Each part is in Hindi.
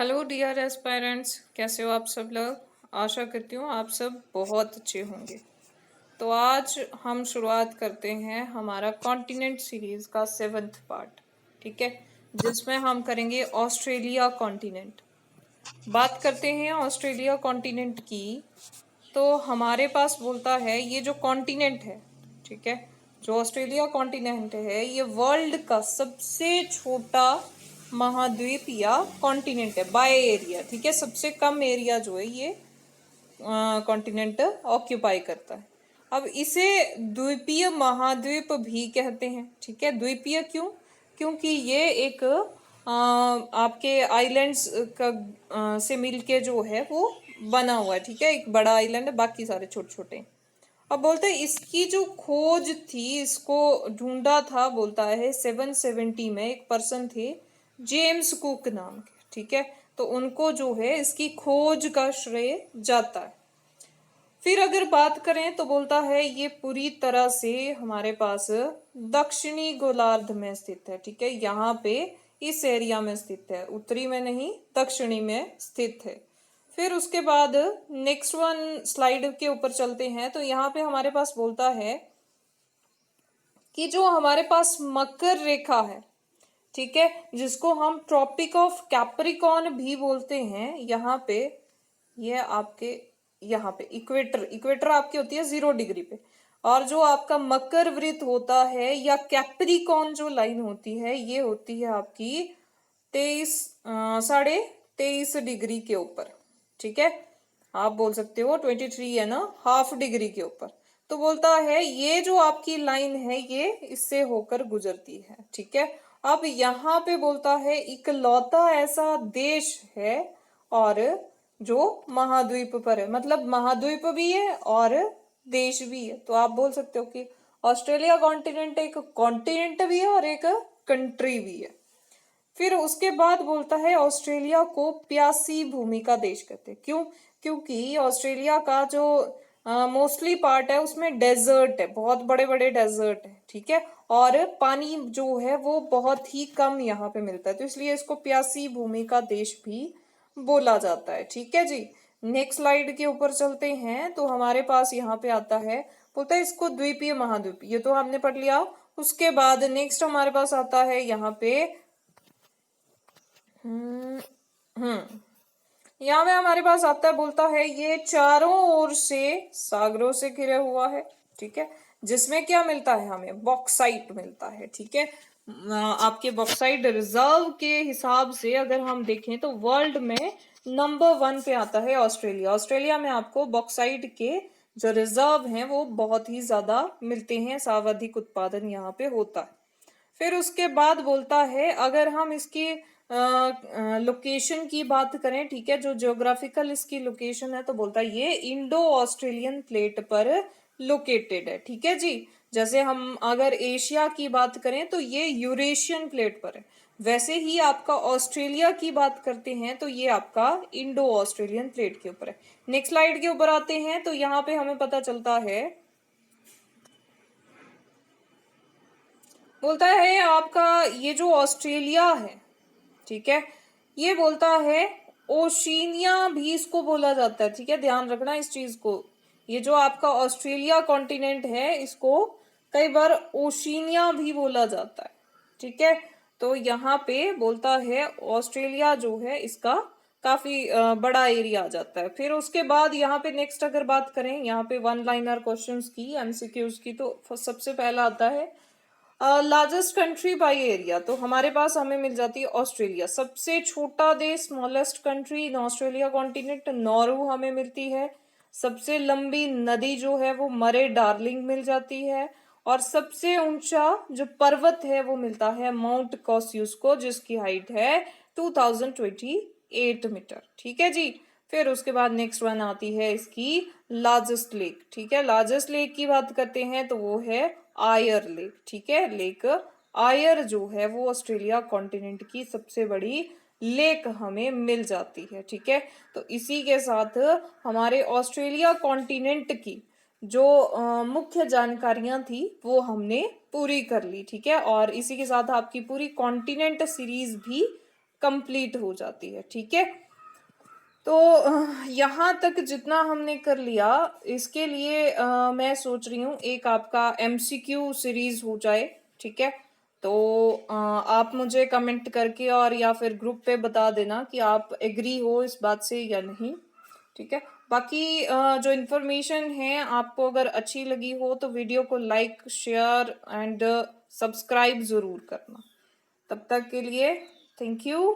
हेलो डियर एस्पायरेंट्स, कैसे हो आप सब लोग। आशा करती हूँ आप सब बहुत अच्छे होंगे। तो आज हम शुरुआत करते हैं हमारा कॉन्टिनेंट सीरीज का 7th पार्ट। ठीक है, जिसमें हम करेंगे ऑस्ट्रेलिया कॉन्टिनेंट। बात करते हैं ऑस्ट्रेलिया कॉन्टिनेंट की। तो हमारे पास बोलता है ये जो कॉन्टिनेंट है, ठीक है, जो ऑस्ट्रेलिया कॉन्टिनेंट है ये वर्ल्ड का सबसे छोटा महाद्वीप या कॉन्टिनेंट है बाय एरिया। ठीक है, सबसे कम एरिया जो है ये कॉन्टिनेंट ऑक्यूपाई करता है। अब इसे द्वीपीय महाद्वीप भी कहते हैं। ठीक है, द्वीपीय क्यों? क्योंकि ये एक आपके आइलैंड्स का से मिलके जो है वो बना हुआ है। ठीक है, एक बड़ा आइलैंड है, बाकी सारे छोटे छोटे। अब बोलते हैं इसकी जो खोज थी, इसको ढूंढा था, बोलता है 770 में एक पर्सन थे जेम्स कुक नाम के। ठीक है, तो उनको जो है इसकी खोज का श्रेय जाता है। फिर अगर बात करें तो बोलता है ये पूरी तरह से हमारे पास दक्षिणी गोलार्ध में स्थित है। ठीक है, यहाँ पे इस एरिया में स्थित है, उत्तरी में नहीं दक्षिणी में स्थित है। फिर उसके बाद नेक्स्ट वन स्लाइड के ऊपर चलते हैं। तो यहाँ पे हमारे पास बोलता है कि जो हमारे पास मकर रेखा है, ठीक है, जिसको हम ट्रॉपिक ऑफ कैप्रिकॉन भी बोलते हैं, यहाँ पे ये आपके यहाँ पे इक्वेटर इक्वेटर आपकी होती है 0 डिग्री पे, और जो आपका मकर वृत्त होता है या कैप्रिकॉन जो लाइन होती है ये होती है आपकी 23.5 डिग्री के ऊपर। ठीक है, आप बोल सकते हो 23 है ना, हाफ डिग्री के ऊपर। तो बोलता है ये जो आपकी लाइन है ये इससे होकर गुजरती है। ठीक है, अब यहाँ पे बोलता है इकलौता ऐसा देश है और जो महाद्वीप पर है, मतलब महाद्वीप भी है और देश भी है। तो आप बोल सकते हो कि ऑस्ट्रेलिया कॉन्टिनेंट एक कॉन्टिनेंट भी है और एक कंट्री भी है। फिर उसके बाद बोलता है ऑस्ट्रेलिया को प्यासी भूमि का देश कहते हैं। क्यों? क्योंकि ऑस्ट्रेलिया का जो मोस्टली पार्ट है उसमें डेजर्ट है, बहुत बड़े बड़े डेजर्ट है। ठीक है, और पानी जो है वो बहुत ही कम यहाँ पे मिलता है, तो इसलिए इसको प्यासी भूमि का देश भी बोला जाता है। ठीक है जी, नेक्स्ट स्लाइड के ऊपर चलते हैं। तो हमारे पास यहाँ पे आता है, बोलता है इसको द्वीपीय महाद्वीप, ये तो हमने पढ़ लिया। उसके बाद नेक्स्ट हमारे पास आता है यहाँ पे यहाँ पे हमारे पास आता है, बोलता है ये चारों ओर से सागरों से घिरा हुआ है। ठीक है, जिसमें क्या मिलता है, हमें बॉक्साइट मिलता है। ठीक है, आपके बॉक्साइट रिजर्व के हिसाब से अगर हम देखें तो वर्ल्ड में नंबर 1 पे आता है ऑस्ट्रेलिया। ऑस्ट्रेलिया में आपको बॉक्साइट के जो रिजर्व हैं वो बहुत ही ज्यादा मिलते हैं, सर्वाधिक उत्पादन यहाँ पे होता है। फिर उसके बाद बोलता है अगर हम इसकी लोकेशन की बात करें, ठीक है, जो ज्योग्राफिकल इसकी लोकेशन है, तो बोलता है ये इंडो ऑस्ट्रेलियन प्लेट पर लोकेटेड है। ठीक है जी, जैसे हम अगर एशिया की बात करें तो ये यूरेशियन प्लेट पर है, वैसे ही आपका ऑस्ट्रेलिया की बात करते हैं तो ये आपका इंडो ऑस्ट्रेलियन प्लेट के ऊपर है। नेक्स्ट स्लाइड के ऊपर आते हैं तो यहाँ पे हमें पता चलता है, बोलता है आपका ये जो ऑस्ट्रेलिया है, ठीक है, ये बोलता है ओशिनिया भी इसको बोला जाता है। ठीक है, ध्यान रखना इस चीज को, ये जो आपका ऑस्ट्रेलिया कॉन्टिनेंट है इसको कई बार ओशिनिया भी बोला जाता है। ठीक है, तो यहाँ पे बोलता है ऑस्ट्रेलिया जो है इसका काफी बड़ा एरिया आ जाता है। फिर उसके बाद यहाँ पे नेक्स्ट अगर बात करें यहाँ पे वन लाइनर क्वेश्चंस की, एमसीक्यूज की, तो सबसे पहला आता है लार्जेस्ट कंट्री बाय एरिया। तो हमारे पास हमें मिल जाती है ऑस्ट्रेलिया, सबसे छोटा देश, smallest country in Australia continent, Norway हमें मिलती है। सबसे लंबी नदी जो है वो मरे डार्लिंग मिल जाती है, और सबसे ऊंचा जो पर्वत है वो मिलता है माउंट कॉस्यूस्को, जिसकी हाइट है 2028 मीटर। ठीक है जी, फिर उसके बाद नेक्स्ट वन आती है इसकी लार्जेस्ट लेक। ठीक है, लार्जेस्ट लेक की बात करते हैं तो वो है आयर लेक। ठीक है, लेक आयर जो है वो ऑस्ट्रेलिया कॉन्टिनेंट की सबसे बड़ी लेक हमें मिल जाती है। ठीक है, तो इसी के साथ हमारे ऑस्ट्रेलिया कॉन्टिनेंट की जो मुख्य जानकारियां थी वो हमने पूरी कर ली। ठीक है, और इसी के साथ आपकी पूरी कॉन्टिनेंट सीरीज भी कंप्लीट हो जाती है। ठीक है, तो यहाँ तक जितना हमने कर लिया, इसके लिए मैं सोच रही हूँ एक आपका एमसीक्यू सीरीज हो जाए। ठीक है, तो आप मुझे कमेंट करके और या फिर ग्रुप पे बता देना कि आप एग्री हो इस बात से या नहीं। ठीक है, बाकी जो इन्फॉर्मेशन है आपको अगर अच्छी लगी हो तो वीडियो को लाइक, शेयर एंड सब्सक्राइब ज़रूर करना। तब तक के लिए thank you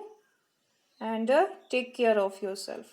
and take care of yourself.